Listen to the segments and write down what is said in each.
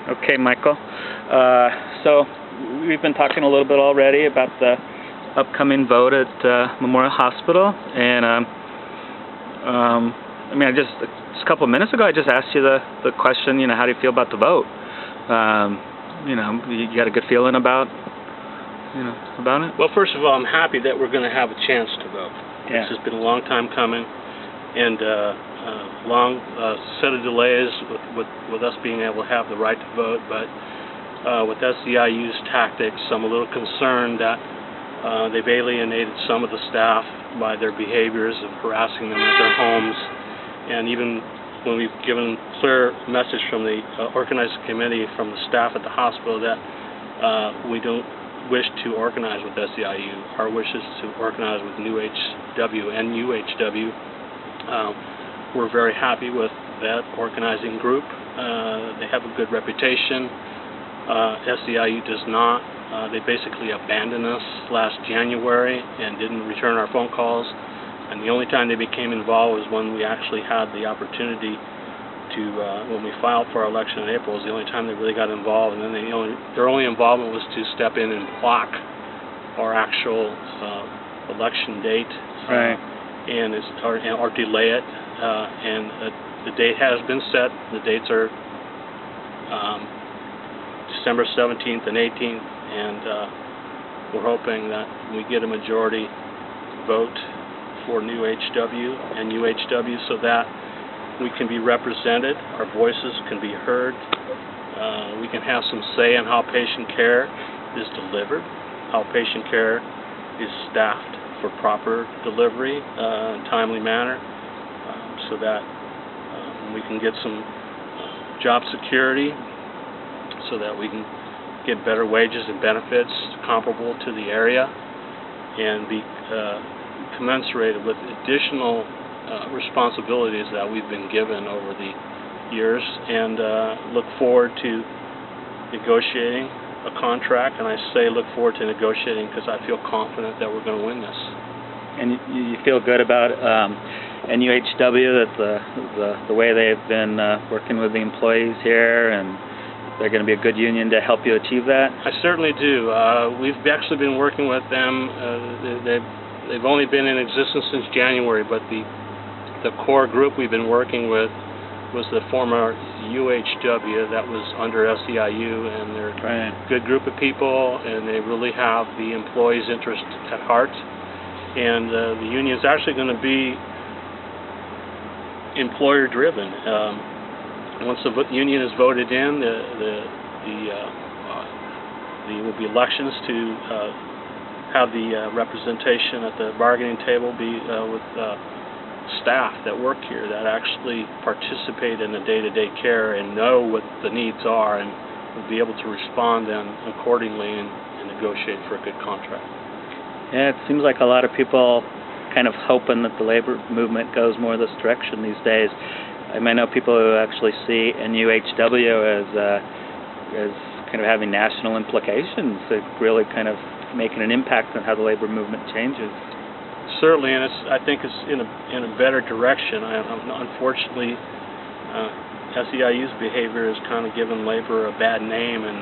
Okay, Michael. So we've been talking a little bit already about the upcoming vote at Memorial Hospital, and I mean, just a couple of minutes ago, I just asked you the question. How do you feel about the vote? You got a good feeling about it? Well, first of all, I'm happy that we're going to have a chance to vote. Yeah. This has been a long time coming, and long set of delays with us being able to have the right to vote. But with SEIU's tactics, I'm a little concerned that they've alienated some of the staff by their behaviors of harassing them at their homes, and even when we've given clear message from the organizing committee, from the staff at the hospital, that we don't wish to organize with SEIU. Our wish is to organize with UHW and UHW. We're very happy with that organizing group. They have a good reputation. SEIU does not. They basically abandoned us last January and didn't return our phone calls. And the only time they became involved was when we actually had the opportunity to, when we filed for our election in April, was the only time they really got involved. And then their only involvement was to step in and block our actual election date, right, or delay it. The date has been set. The dates are December 17th and 18th, and we're hoping that we get a majority vote for new HW and UHW so that we can be represented, our voices can be heard, we can have some say in how patient care is delivered, how patient care is staffed for proper delivery in a timely manner, so that we can get some job security, so that we can get better wages and benefits comparable to the area, and be commensurated with additional responsibilities that we've been given over the years, and look forward to negotiating a contract. And I say look forward to negotiating because I feel confident that we're going to win this. And you feel good about NUHW, that the way they've been working with the employees here, and they're going to be a good union to help you achieve that? I certainly do. We've actually been working with them. They've only been in existence since January, but the core group we've been working with was the former UHW that was under SEIU, and they're a good group of people, and they really have the employees' interest at heart. And the union is actually going to be employer-driven. Once the union is voted in, there will be elections to have the representation at the bargaining table be with staff that work here, that actually participate in the day-to-day care and know what the needs are, and will be able to respond then accordingly and negotiate for a good contract. Yeah, it seems like a lot of people kind of hoping that the labor movement goes more this direction these days. I know people who actually see NUHW as kind of having national implications, really kind of making an impact on how the labor movement changes. Certainly, and I think it's in a better direction. Unfortunately, SEIU's behavior has kind of given labor a bad name, and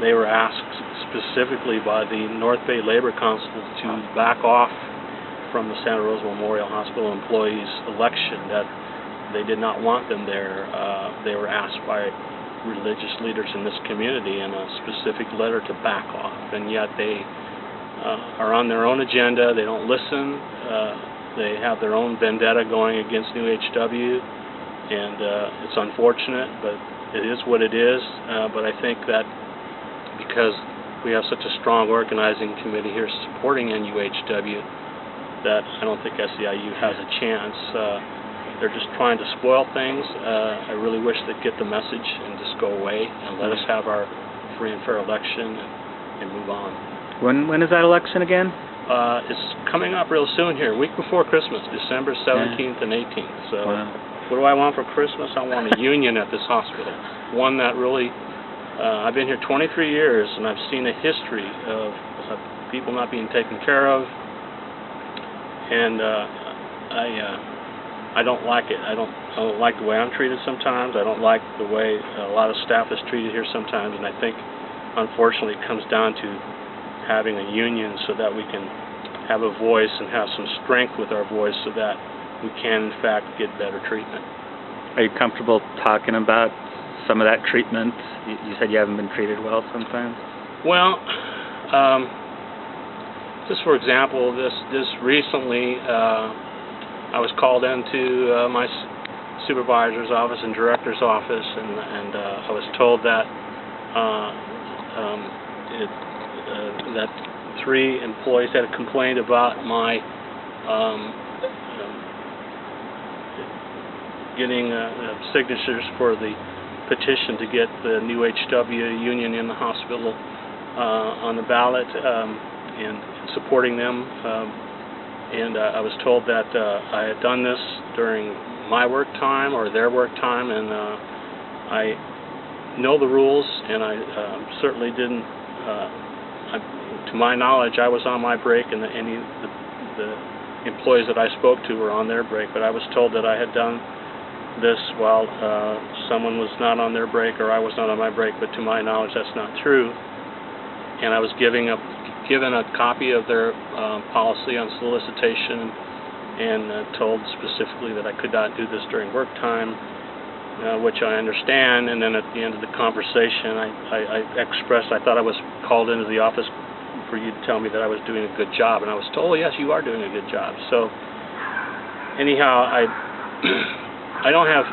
they were asked specifically by the North Bay Labor Council to back off from the Santa Rosa Memorial Hospital employees' election, that they did not want them there. They were asked by religious leaders in this community in a specific letter to back off, and yet they are on their own agenda. They don't listen. They have their own vendetta going against New HW, and it's unfortunate, but it is what it is. But I think that because we have such a strong organizing committee here supporting NUHW, that I don't think SEIU has a chance. They're just trying to spoil things. I really wish they'd get the message and just go away and let us have our free and fair election and move on. When is that election again? It's coming up real soon here, week before Christmas, December 17th and 18th. So what do I want for Christmas? I want a union at this hospital. One that really, I've been here 23 years, and I've seen a history of people not being taken care of. And I don't like it. I don't like the way I'm treated sometimes. I don't like the way a lot of staff is treated here sometimes, and I think, unfortunately, it comes down to having a union so that we can have a voice and have some strength with our voice so that we can, in fact, get better treatment. Are you comfortable talking about some of that treatment? You said you haven't been treated well sometimes. Well, just for example, this recently, I was called into my supervisor's office and director's office, and I was told that that 3 employees had complained about my getting signatures for the petition to get the new HW union in the hospital on the ballot, and supporting them. And I was told that I had done this during my work time or their work time, and I know the rules, and I certainly didn't. To my knowledge, I was on my break, and the employees that I spoke to were on their break. But I was told that I had done this while someone was not on their break, or I was not on my break. But to my knowledge, that's not true. And I was given a copy of their policy on solicitation, and told specifically that I could not do this during work time, which I understand. And then at the end of the conversation, I expressed I thought I was called into the office for you to tell me that I was doing a good job, and I was told, oh, yes, you are doing a good job. So anyhow, I don't have.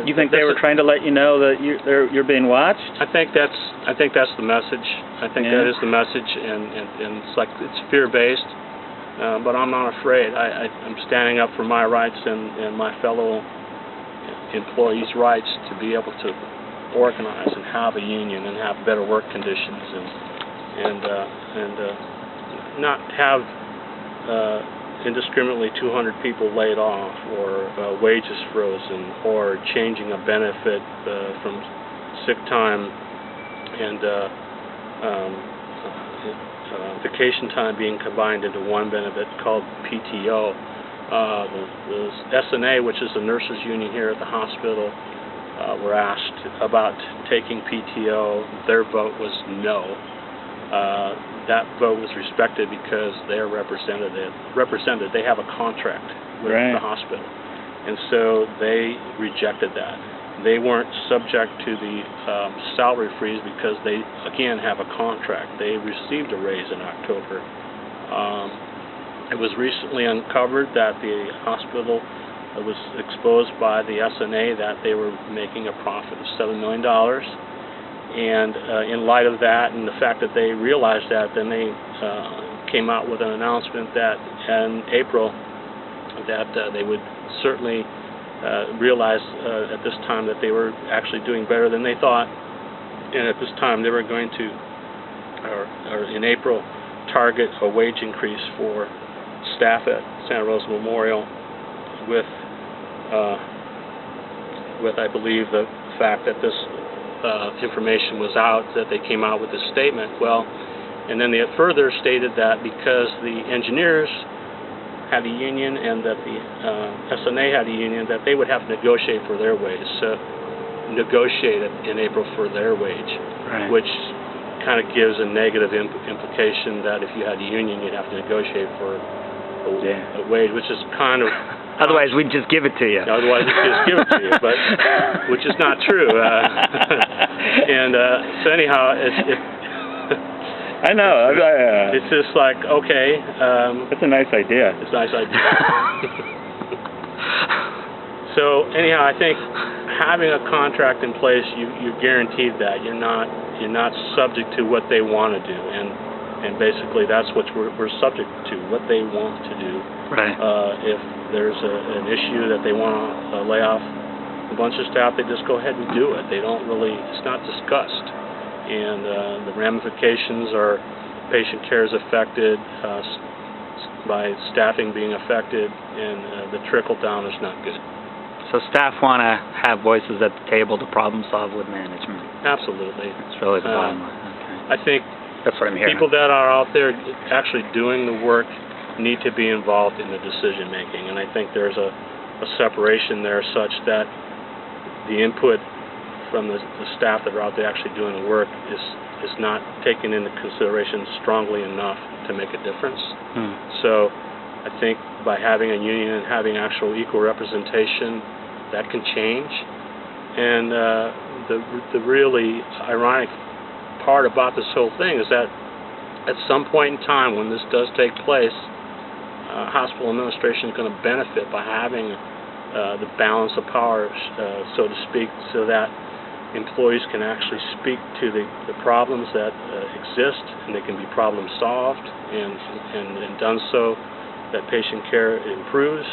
You think they were trying to let you know that you're being watched? I think that's the message. I think that is the message, and it's like it's fear-based. But I'm not afraid. I'm standing up for my rights and my fellow employees' rights to be able to organize and have a union and have better work conditions and not have indiscriminately 200 people laid off, or wages frozen, or changing a benefit from sick time and vacation time being combined into one benefit called PTO. The SNA, which is the nurses union here at the hospital, were asked about taking PTO. Their vote was no. That vote was respected because they're represented. They have a contract with the hospital, and so they rejected that. They weren't subject to the salary freeze because they, again, have a contract. They received a raise in October. It was recently uncovered that the hospital was exposed by the SNA that they were making a profit of $7 million. And in light of that and the fact that they realized that, then they came out with an announcement that in April that they would certainly realize at this time that they were actually doing better than they thought. And at this time they were going to, or in April, target a wage increase for staff at Santa Rosa Memorial with I believe the fact that this information was out, that they came out with this statement. Well, and then they further stated that because the engineers had a union and that the SNA had a union, that they would have to negotiate for their wage. So negotiate in April for their wage, which kind of gives a negative implication that if you had a union, you'd have to negotiate for a wage, which is kind of... Otherwise, we'd just give it to you. Otherwise, we'd just give it to you, but which is not true. And so anyhow, I know. It's just like, okay. That's a nice idea. It's a nice idea. So anyhow, I think having a contract in place, you're guaranteed that you're not subject to what they want to do, and basically that's what we're subject to, what they want to do. Right. If there's an issue that they want to lay off a bunch of staff, they just go ahead and do it. They don't really, it's not discussed. And the ramifications are patient care is affected by staffing being affected, and the trickle down is not good. So staff want to have voices at the table to problem solve with management. Absolutely. That's really the bottom line. Okay. I think that's what I'm hearing. People that are out there actually doing the work need to be involved in the decision making, and I think there's a separation there such that the input from the staff that are out there actually doing the work is not taken into consideration strongly enough to make a difference. So I think by having a union and having actual equal representation, that can change. And the really ironic part about this whole thing is that at some point in time when this does take place, hospital administration is going to benefit by having the balance of power, so to speak, so that employees can actually speak to the problems that exist, and they can be problem solved, and done so that patient care improves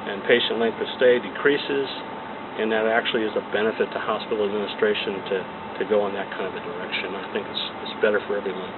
and patient length of stay decreases, and that actually is a benefit to hospital administration to go in that kind of a direction. I think it's better for everyone.